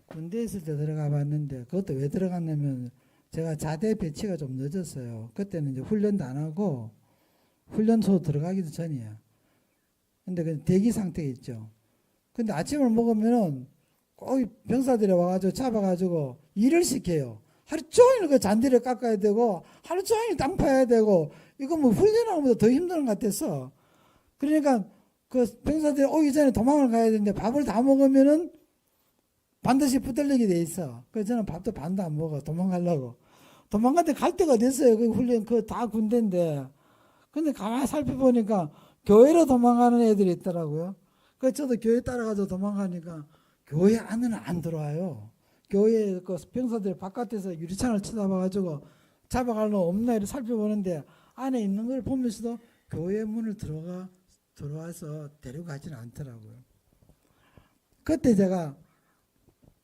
군대 있을 때 들어가 봤는데 그것도 왜 들어갔냐면 제가 자대 배치가 좀 늦었어요. 그때는 이제 훈련도 안 하고 훈련소 들어가기도 전이야. 근데 그 대기 상태에 있죠. 근데 아침을 먹으면은 꼭 병사들이 와가지고 잡아가지고 일을 시켜요. 하루 종일 그 잔디를 깎아야 되고 하루 종일 땅 파야 되고 이거 뭐 훈련하는 것보다 더 힘든 것 같았어. 그러니까 그 병사들이 오기 전에 도망을 가야 되는데 밥을 다 먹으면은 반드시 붙들리게 돼 있어. 그래서 저는 밥도 반도 안 먹어. 도망가려고. 도망갈 갈 데가 어딨어요. 그 훈련 그 다 군대인데. 근데 가만히 살펴보니까 교회로 도망가는 애들이 있더라고요. 그래서 저도 교회 따라가서 도망가니까 교회 안에는 안 들어와요. 교회 그 병사들 바깥에서 유리창을 쳐다봐가지고 잡아갈 놈 없나 이렇게 살펴보는데 안에 있는 걸 보면서도 교회 문을 들어와서 데려가지는 않더라고요. 그때 제가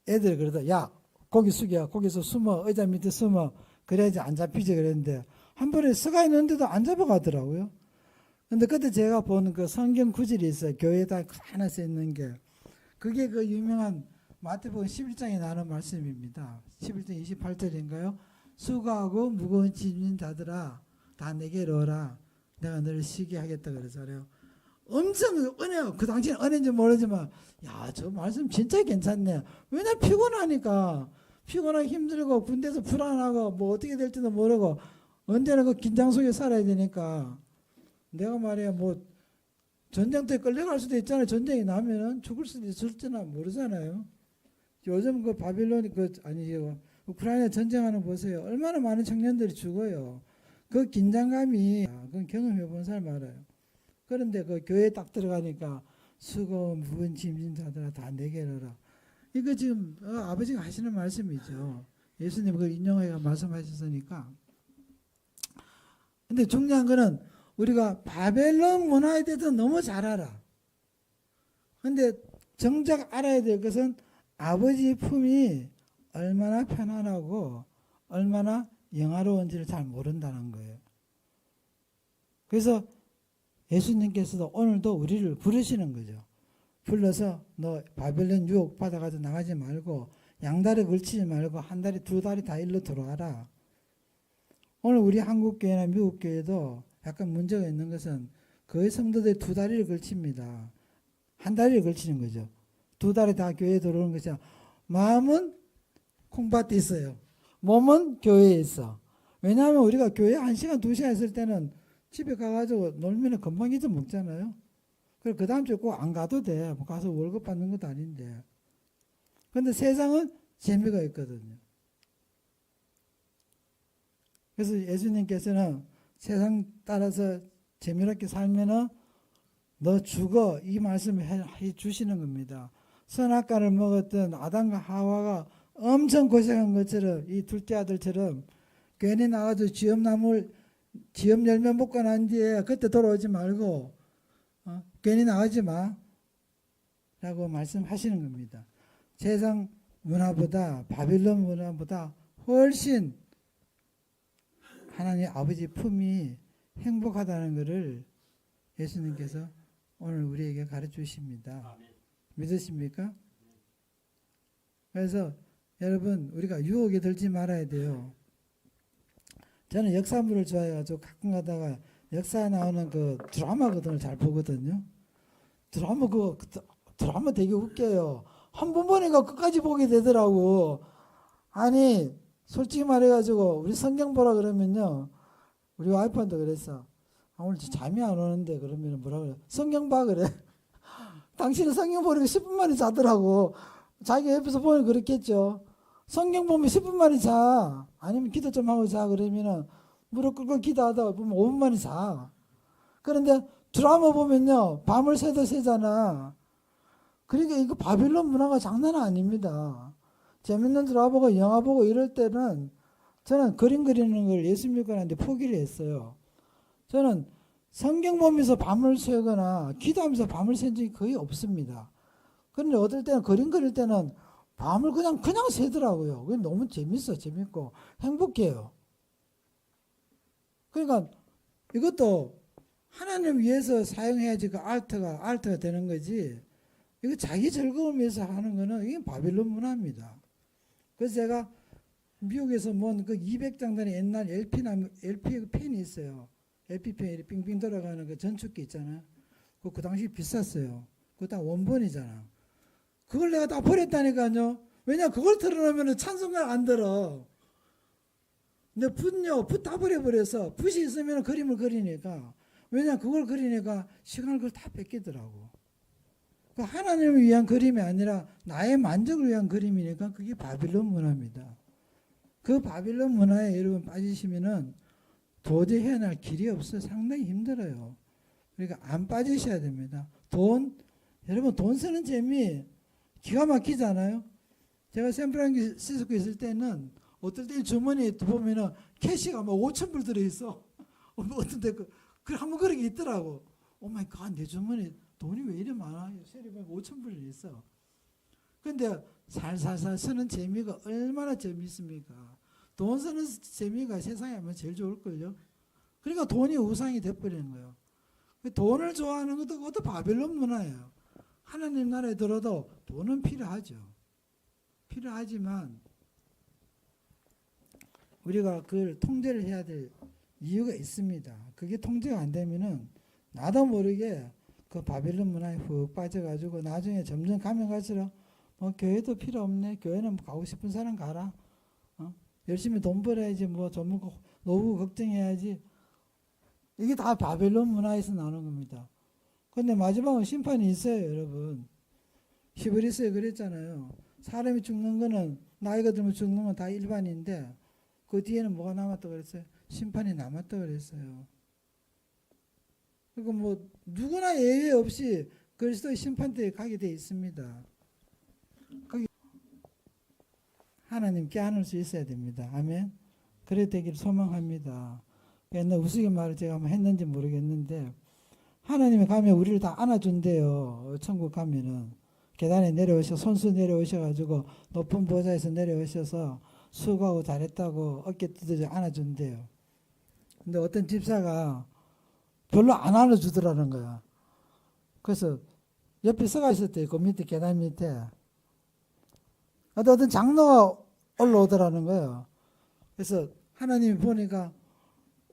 애들 그러다 야 거기 숙여 거기서 숨어 의자 밑에 숨어 그래야지 안 잡히지 그랬는데 한 번에 서가 있는데도 안 잡아가더라고요. 근데 그때 제가 본 그 성경 구절이 있어요. 교회에다 하나 써 있는 게 그게 그 유명한 마태복음 11장에 나오는 말씀입니다. 11장 28절인가요? 수고하고 무거운 짐진 자들아 다 내게로 오라 내가 너를 쉬게 하겠다 그러잖아요. 엄청 은혜요. 그 당시엔 은혜인지 모르지만 야 저 말씀 진짜 괜찮네. 왜냐 피곤하니까 피곤하고 힘들고 군대에서 불안하고 뭐 어떻게 될지도 모르고 언제나 그 긴장 속에 살아야 되니까 내가 말이야 뭐 전쟁터에 끌려갈 수도 있잖아요. 전쟁이 나면은 죽을 수도 있을지나 모르잖아요. 요즘 그 바빌론이 우크라이나 전쟁하는 거 보세요. 얼마나 많은 청년들이 죽어요. 그 긴장감이 그건 경험해 본 사람 알아요. 그런데 그 교회에 딱 들어가니까 수고 무거운 짐진 자들아 다 내게로 오라. 이거 지금 아버지가 하시는 말씀이죠. 예수님 그걸 인용해가 말씀하셨으니까. 근데 중요한 거는 우리가 바벨론 문화에 대해서 너무 잘 알아. 근데 정작 알아야 될 것은 아버지 품이 얼마나 편안하고 얼마나 영화로운지를 잘 모른다는 거예요. 그래서 예수님께서도 오늘도 우리를 부르시는 거죠. 불러서 너 바벨론 유혹 받아가지고 나가지 말고 양다리 걸치지 말고 한 다리 두 다리 다 일로 들어와라. 오늘 우리 한국교회나 미국교회도 약간 문제가 있는 것은 거의 성도들이 두 다리를 걸칩니다. 한 다리를 걸치는 거죠. 두 다리 다 교회에 들어오는 것이야. 마음은 콩밭에 있어요. 몸은 교회에 있어. 왜냐하면 우리가 교회 1시간 2시간 있을 때는 집에 가가지고 놀면 금방 잊어먹잖아요. 그래서 그 다음 주에 꼭 안 가도 돼. 뭐 가서 월급 받는 것도 아닌데. 그런데 세상은 재미가 있거든요. 그래서 예수님께서는 세상 따라서 재미롭게 살면은 너 죽어 이 말씀을 해 주시는 겁니다. 선악과를 먹었던 아담과 하와가 엄청 고생한 것처럼 이 둘째 아들처럼 괜히 나가서 지엄 열매 먹고 난 뒤에 그때 돌아오지 말고 괜히 나가지 마 라고 말씀하시는 겁니다. 세상 문화보다 바빌론 문화보다 훨씬 하나님 아버지 품이 행복하다는 것을 예수님께서 오늘 우리에게 가르쳐 주십니다. 믿으십니까? 그래서 여러분 우리가 유혹에 들지 말아야 돼요. 저는 역사물을 좋아해가지고 가끔 가다가 역사 나오는 그 드라마 같은 걸 잘 보거든요. 드라마 되게 웃겨요. 한 번 보니까 끝까지 보게 되더라고. 아니 솔직히 말해가지고 우리 성경 보라 그러면요. 우리 와이프한테 그랬어. 오늘 잠이 안 오는데 그러면 뭐라 그래? 성경 봐 그래. 당신은 성경 보니까 10분 만에 자더라고. 자기 옆에서 보면 그렇겠죠. 성경 보면 10분 만에 자. 아니면 기도 좀 하고 자. 그러면은 무릎 꿇고 기도하다가 보면 5분 만에 자. 그런데 드라마 보면요. 밤을 새도 새잖아. 그러니까 이거 바빌론 문화가 장난 아닙니다. 재밌는 드라마 보고 영화 보고 이럴 때는 저는 그림 그리는 걸 예수 믿고 하는데 포기를 했어요. 저는 성경 보면서 밤을 새거나 기도하면서 밤을 샌 적이 거의 없습니다. 그런데 어떨 때는 그림 그릴 때는 밤을 그냥 새더라고요. 그게 너무 재밌고 행복해요. 그러니까 이것도 하나님 위해서 사용해야지 그 알트가 되는 거지. 이거 자기 즐거움 위해서 하는 거는 이게 바빌론 문화입니다. 그래서 제가 미국에서 뭔 그 200장단의 옛날 LP 펜이 있어요. LP 펜이 빙빙 돌아가는 그 전축기 있잖아요. 그 당시 비쌌어요. 그거 다 원본이잖아. 그걸 내가 다 버렸다니까요. 왜냐 그걸 틀어놓으면 찬송가 안 들어. 근데 붓 다 버려버려서 붓이 있으면 그림을 그리니까 왜냐 그걸 그리니까 시간을 그걸 다 뺏기더라고. 그 하나님을 위한 그림이 아니라 나의 만족을 위한 그림이니까 그게 바빌론 문화입니다. 그 바빌론 문화에 여러분 빠지시면은 도저히 헤어날 길이 없어요. 상당히 힘들어요. 그러니까 안 빠지셔야 됩니다. 여러분 돈 쓰는 재미 기가 막히잖아요. 제가 샌프란시스코 있을 때는 어떨 때 주머니에 보면은 캐시가 막 5,000불 들어있어. 어떤데 한번 그런 게 있더라고. 오 마이 갓, 내 주머니에 돈이 왜 이래 많아? 세리 보면 5,000불이 있어. 근데 살살살 쓰는 재미가 얼마나 재미있습니까? 돈 쓰는 재미가 세상에 하면 제일 좋을걸요. 그러니까 돈이 우상이 돼버리는 거예요. 돈을 좋아하는 것도 그것도 바벨론 문화예요. 하나님 나라에 들어도 돈은 필요하죠. 필요하지만 우리가 그걸 통제를 해야 될 이유가 있습니다. 그게 통제가 안 되면은 나도 모르게 그 바벨론 문화에 훅 빠져가지고 나중에 점점 가면 갈수록 교회도 필요 없네. 교회는 가고 싶은 사람 가라. 열심히 돈 벌어야지. 전문 노후 걱정해야지. 이게 다 바벨론 문화에서 나오는 겁니다. 근데 마지막은 심판이 있어요, 여러분. 히브리서에 그랬잖아요. 사람이 죽는 거는 나이가 들면 죽는 건 다 일반인데 그 뒤에는 뭐가 남았다고 그랬어요? 심판이 남았다고 그랬어요. 그러니까 누구나 예외 없이 그리스도의 심판대에 가게 돼 있습니다. 하나님께 안을 수 있어야 됩니다. 아멘. 그래 되기를 소망합니다. 옛날 우스갯말을 제가 한번 했는지 모르겠는데 하나님이 가면 우리를 다 안아준대요. 천국 가면은 계단에 손수 내려오셔가지고 높은 보좌에서 내려오셔서 수고하고 잘했다고 어깨 뜯어져 안아준대요. 근데 어떤 집사가 별로 안 안아주더라는 거야. 그래서 옆에 서가 있었대요. 그 밑에 계단 밑에. 어떤 장로가 올라오더라는 거예요. 그래서 하나님이 보니까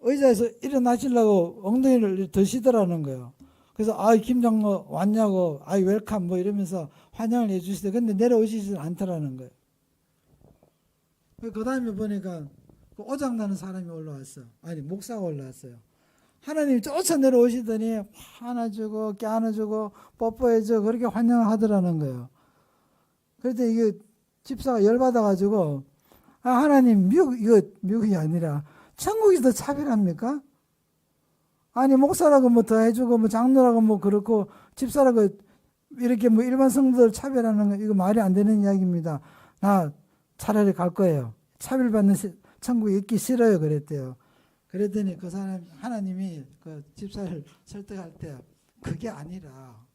의자에서 일어나시려고 엉덩이를 드시더라는 거예요. 그래서 김 장로 왔냐고 웰컴 이러면서 환영을 해주시대. 근데 내려오시지 않더라는 거예요. 그 다음에 보니까 그 오장나는 사람이 올라왔어. 목사가 올라왔어요. 하나님이 쫓아 내려오시더니 안아주고 껴안아주고 뽀뽀해주고 그렇게 환영을 하더라는 거예요. 그런데 이게 집사가 열받아가지고 하나님 미국이 아니라 천국이 더 차별합니까? 목사라고 더 해주고 장로라고 그렇고 집사라고 이렇게 일반 성도들 차별하는 거 이거 말이 안 되는 이야기입니다. 나 차라리 갈 거예요. 차별받는 천국에 있기 싫어요. 그랬대요. 그랬더니 그 사람 하나님이 그 집사를 설득할 때 그게 아니라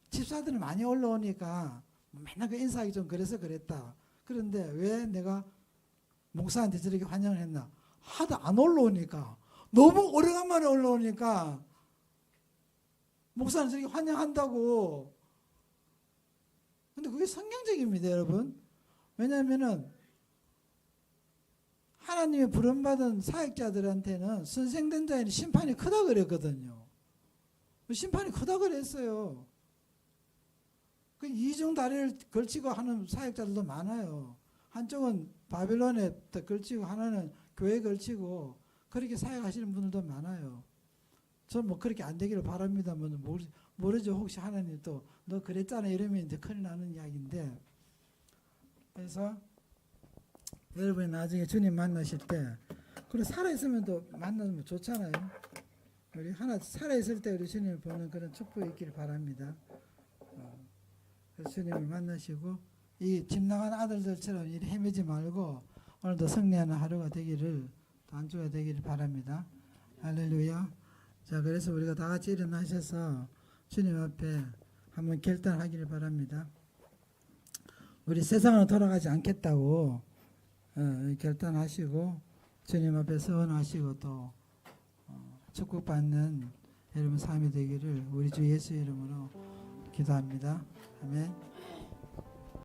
집사들은 많이 올라오니까 맨날 그 인사하기 좀 그래서 그랬다. 그런데 왜 내가 목사한테 저렇게 환영을 했나? 하도 안 올라오니까 너무 오래간만에 올라오니까 목사는 저렇게 환영한다고. 근데 그게 성경적입니다, 여러분. 왜냐하면은 하나님의 부름받은 사역자들한테는 선생된 자에는 심판이 크다 그랬거든요. 심판이 크다 그랬어요. 그 이중 다리를 걸치고 하는 사역자들도 많아요. 한쪽은 바빌론에 걸치고 하나는 교회에 걸치고 그렇게 사역하시는 분들도 많아요. 전 뭐 그렇게 안 되기를 바랍니다만 모르죠. 혹시 하나님 또 너 그랬잖아 이러면 이제 큰일 나는 이야기인데, 그래서 여러분이 나중에 주님 만나실 때 그리고 살아있으면 또 만나면 좋잖아요. 우리 하나 살아있을 때 우리 주님을 보는 그런 축복이 있기를 바랍니다. 그래서 주님을 만나시고 이 집 나간 아들들처럼 이리 헤매지 말고 오늘도 승리하는 하루가 되기를, 또 한 주가 되기를 바랍니다. 할렐루야. 자, 그래서 우리가 다 같이 일어나셔서 주님 앞에 한번 결단하기를 바랍니다. 우리 세상으로 돌아가지 않겠다고 결단하시고 주님 앞에 서원하시고 또 축복받는 여러분 삶이 되기를 우리 주 예수 이름으로 기도합니다. 아멘.